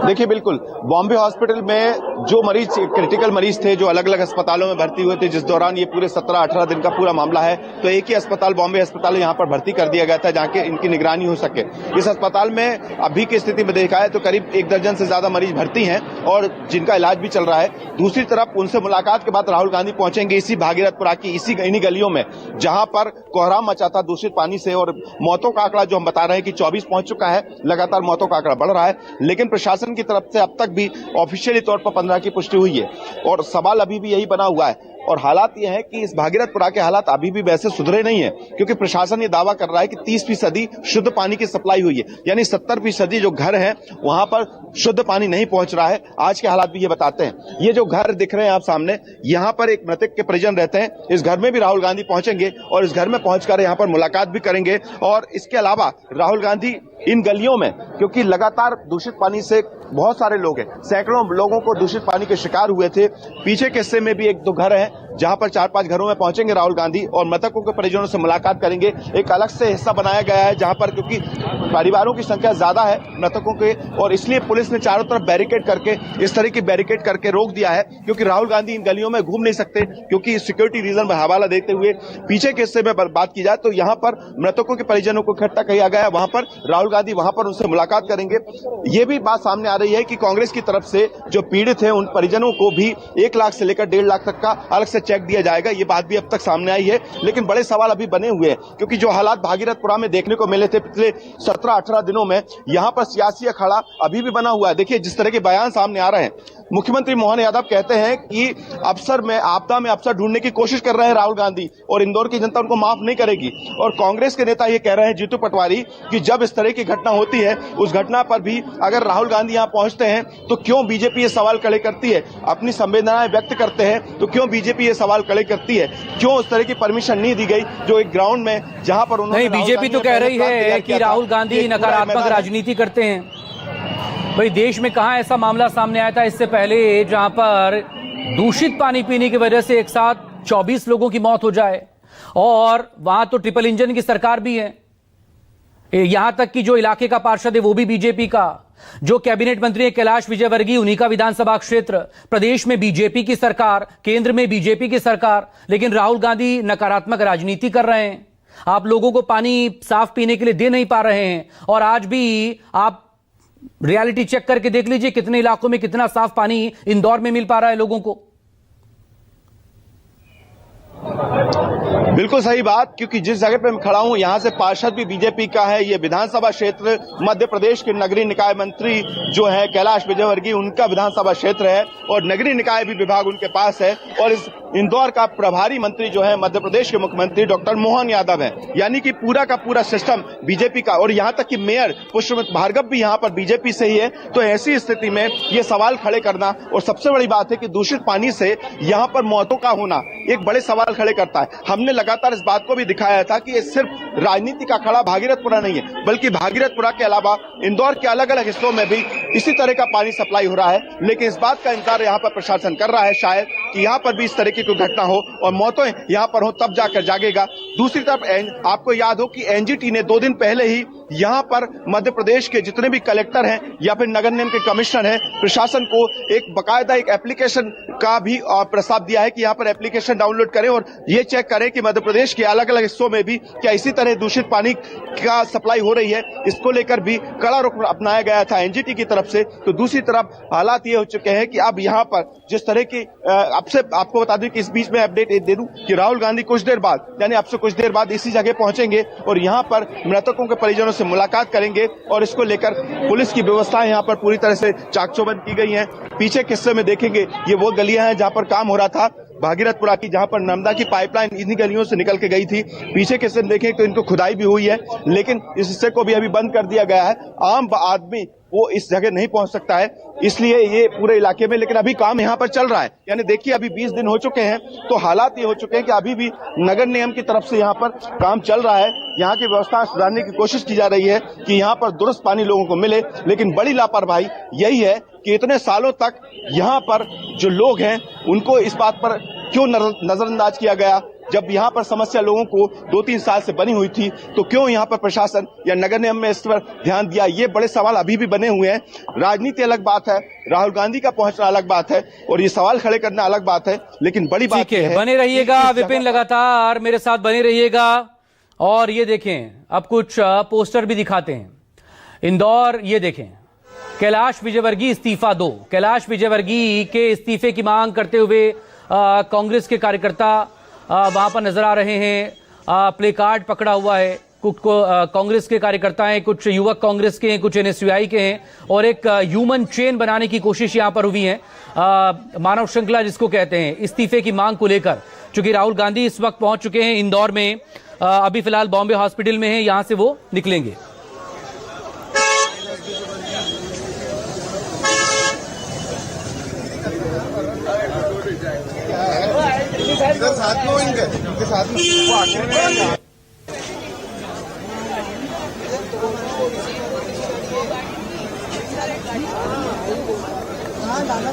देखिए, बिल्कुल बॉम्बे हॉस्पिटल में जो मरीज क्रिटिकल मरीज थे, जो अलग अलग अस्पतालों में भर्ती हुए थे, जिस दौरान ये पूरे 17-18 दिन का पूरा मामला है, तो एक ही अस्पताल बॉम्बे अस्पताल यहाँ पर भर्ती कर दिया गया था जहाँ के इनकी निगरानी हो सके। इस अस्पताल में अभी की स्थिति में देखा है तो करीब 1 दर्जन से ज्यादा मरीज भर्ती हैं और जिनका इलाज भी चल रहा है। दूसरी तरफ उनसे मुलाकात के बाद राहुल गांधी पहुंचेंगे इसी भागीरथपुरा की इन्हीं गलियों में जहां पर कोहराम मचा था दूषित पानी से, और मौतों का आंकड़ा जो हम बता रहे हैं कि 24 पहुंच चुका है। लगातार मौतों का आंकड़ा बढ़ रहा है, लेकिन प्रशासन की तरफ से अब तक भी ऑफिशियली तौर पर 15 की पुष्टि हुई है और सवाल अभी भी यही बना हुआ है। और हालात ये है कि इस भागीरथपुरा के हालात अभी भी वैसे सुधरे नहीं है, क्योंकि प्रशासन ये दावा कर रहा है कि 30% शुद्ध पानी की सप्लाई हुई है, यानी 70% जो घर हैं वहां पर शुद्ध पानी नहीं पहुंच रहा है। आज के हालात भी ये बताते हैं। ये जो घर दिख रहे हैं आप सामने, यहाँ पर एक मृतक के परिजन रहते हैं। इस घर में भी राहुल गांधी पहुंचेंगे और इस घर में पहुंचकर यहाँ पर मुलाकात भी करेंगे। और इसके अलावा राहुल गांधी इन गलियों में, क्योंकि लगातार दूषित पानी से बहुत सारे लोग हैं, सैकड़ों लोगों को दूषित पानी के शिकार हुए थे। पीछे के हिस्से में भी 1-2 घर हैं जहां पर 4-5 घरों में पहुंचेंगे राहुल गांधी और मृतकों के परिजनों से मुलाकात करेंगे। एक अलग से हिस्सा बनाया गया है जहां पर, क्योंकि परिवारों की संख्या ज्यादा है मृतकों के, और इसलिए पुलिस ने चारों तरफ बैरिकेड करके, इस तरह की बैरिकेड करके रोक दिया है, क्योंकि राहुल गांधी इन गलियों में घूम नहीं सकते, क्योंकि सिक्योरिटी रीजन पर हवाला देते हुए पीछे के हिस्से में बात की जाए तो यहाँ पर मृतकों के परिजनों को इकट्ठा किया गया है। वहां पर राहुल गांधी वहां पर उनसे मुलाकात करेंगे। ये भी बात सामने आ रही है कि कांग्रेस की तरफ से जो पीड़ित हैं उन परिजनों को भी 1 लाख से लेकर 1.5 लाख तक का अलग से चेक दिया जाएगा। ये बात भी अब तक सामने आई है, लेकिन बड़े सवाल अभी बने हुए हैं, क्योंकि जो हालात भागीरथपुरा में देखने को मिले थे पिछले 17-18 दिनों में, यहाँ पर सियासी अखाड़ा अभी भी बना हुआ है। देखिए जिस तरह के बयान सामने आ रहे हैं, मुख्यमंत्री मोहन यादव कहते हैं कि अफसर में आपदा में अफसर ढूंढने की कोशिश कर रहे हैं राहुल गांधी और इंदौर की जनता उनको माफ नहीं करेगी। और कांग्रेस के नेता ये कह रहे हैं, जीतू पटवारी, कि जब इस तरह की घटना होती है उस घटना पर भी अगर राहुल गांधी यहाँ पहुंचते हैं तो क्यों बीजेपी ये सवाल खड़े करती है, अपनी संवेदनाएं व्यक्त करते हैं तो क्यों बीजेपी ये सवाल खड़े करती है, क्यों उस तरह की परमिशन नहीं दी गई जो एक ग्राउंड में जहां पर उन्होंने। नहीं, बीजेपी तो कह रही है कि राहुल गांधी नकारात्मक राजनीति करते हैं। भाई देश में कहां ऐसा मामला सामने आया था इससे पहले जहां पर दूषित पानी पीने की वजह से एक साथ 24 लोगों की मौत हो जाए, और वहां तो ट्रिपल इंजन की सरकार भी है। यहां तक कि जो इलाके का पार्षद है वो भी बीजेपी का, जो कैबिनेट मंत्री है कैलाश विजयवर्गीय, उन्हीं का विधानसभा क्षेत्र। प्रदेश में बीजेपी की सरकार, केंद्र में बीजेपी की सरकार, लेकिन राहुल गांधी नकारात्मक राजनीति कर रहे हैं। आप लोगों को पानी साफ पीने के लिए दे नहीं पा रहे हैं। और आज भी आप रियलिटी चेक करके देख लीजिए कितने इलाकों में कितना साफ पानी इंदौर में मिल पा रहा है लोगों को। बिल्कुल सही बात, क्योंकि जिस जगह पे मैं खड़ा हूं यहां से पार्षद भी बीजेपी का है। ये विधानसभा क्षेत्र मध्य प्रदेश के नगरीय निकाय मंत्री जो है कैलाश विजयवर्गीय, उनका विधानसभा क्षेत्र है और नगरीय निकाय भी विभाग उनके पास है। और इस इंदौर का प्रभारी मंत्री जो है मध्य प्रदेश के मुख्यमंत्री डॉक्टर मोहन यादव है, यानी कि पूरा का पूरा सिस्टम बीजेपी का। और यहां तक कि मेयर पुष्पवंत भार्गव भी यहां पर बीजेपी से ही है। तो ऐसी स्थिति में ये सवाल खड़े करना, और सबसे बड़ी बात है कि दूषित पानी से यहां पर मौतों का होना एक बड़े सवाल खड़े करता है। हमने लगातार इस बात को भी दिखाया था कि ये सिर्फ राजनीति का खड़ा भागीरथपुरा नहीं है, बल्कि भागीरथपुरा के अलावा इंदौर के अलग अलग हिस्सों में भी इसी तरह का पानी सप्लाई हो रहा है। लेकिन इस बात का इंकार यहाँ पर प्रशासन कर रहा है शायद कि यहाँ पर भी इस तरह की कोई घटना हो और मौतें यहाँ पर हो, तब जाकर जागेगा। दूसरी तरफ आपको याद हो कि एनजीटी ने 2 दिन पहले ही यहाँ पर मध्य प्रदेश के जितने भी कलेक्टर हैं या फिर नगर निगम के कमिश्नर हैं, प्रशासन को एक बकायदा एक एप्लीकेशन का भी प्रस्ताव दिया है कि यहाँ पर एप्लीकेशन डाउनलोड करें और ये चेक करें कि मध्य प्रदेश के अलग अलग हिस्सों में भी क्या इसी तरह दूषित पानी का सप्लाई हो रही है। इसको लेकर भी कड़ा रुख अपनाया गया था एनजीटी की तरफ से। तो दूसरी तरफ हालात ये हो चुके हैं कि अब यहाँ पर जिस तरह की आपको बता दें कि इस बीच में अपडेट दे दूं कि राहुल गांधी कुछ देर बाद, यानी अब से कुछ देर बाद इसी जगह पहुंचेंगे और यहाँ पर मृतकों के परिजनों से मुलाकात करेंगे। और इसको लेकर पुलिस की व्यवस्थाएं यहाँ पर पूरी तरह से चाक-चौबंद की गई हैं। पीछे के हिस्से में देखेंगे ये वो गलियां हैं जहाँ पर काम हो रहा था भागीरथपुरा की, जहां पर नर्मदा की पाइपलाइन इन्हीं गलियों से निकल के गई थी। पीछे के हिस्से में देखें तो इनको खुदाई भी हुई है, लेकिन इस हिस्से को भी अभी बंद कर दिया गया है। आम आदमी वो इस जगह नहीं पहुंच सकता है, इसलिए ये पूरे इलाके में, लेकिन अभी काम यहाँ पर चल रहा है। यानी देखिए अभी 20 दिन हो चुके हैं, तो हालात ये हो चुके हैं कि अभी भी नगर निगम की तरफ से यहाँ पर काम चल रहा है। यहाँ की व्यवस्था सुधारने की कोशिश की जा रही है कि यहाँ पर दुरुस्त पानी लोगों को मिले, लेकिन बड़ी लापरवाही यही है कि इतने सालों तक यहाँ पर जो लोग हैं उनको इस बात पर क्यों नजरअंदाज किया गया, जब यहाँ पर समस्या लोगों को 2-3 साल से बनी हुई थी तो क्यों यहाँ पर प्रशासन या नगर निगम ने इस पर ध्यान दिया? ये बड़े सवाल अभी भी बने हुए हैं। राजनीति अलग बात है, राहुल गांधी का पहुंचना अलग बात है और ये सवाल खड़े करना अलग बात है, लेकिन बड़ी बात है बने रहिएगा विपिन, लगातार मेरे साथ बने रहिएगा। और ये देखें, अब कुछ पोस्टर भी दिखाते हैं। इंदौर, ये देखें, कैलाश विजयवर्गीय इस्तीफा दो। कैलाश विजयवर्गीय के इस्तीफे की मांग करते हुए कांग्रेस के कार्यकर्ता वहां पर नजर आ रहे हैं। प्ले कार्ड पकड़ा हुआ है, कुछ कांग्रेस के कार्यकर्ता हैं, कुछ युवक कांग्रेस के हैं, कुछ एनएसयूआई के हैं और एक ह्यूमन चेन बनाने की कोशिश यहां पर हुई है, मानव श्रृंखला जिसको कहते हैं, इस्तीफे की मांग को लेकर। चूंकि राहुल गांधी इस वक्त पहुंच चुके हैं इंदौर में, अभी फिलहाल बॉम्बे हॉस्पिटल में है, यहां से वो निकलेंगे। साथ में इनके साथ में हाँ दादा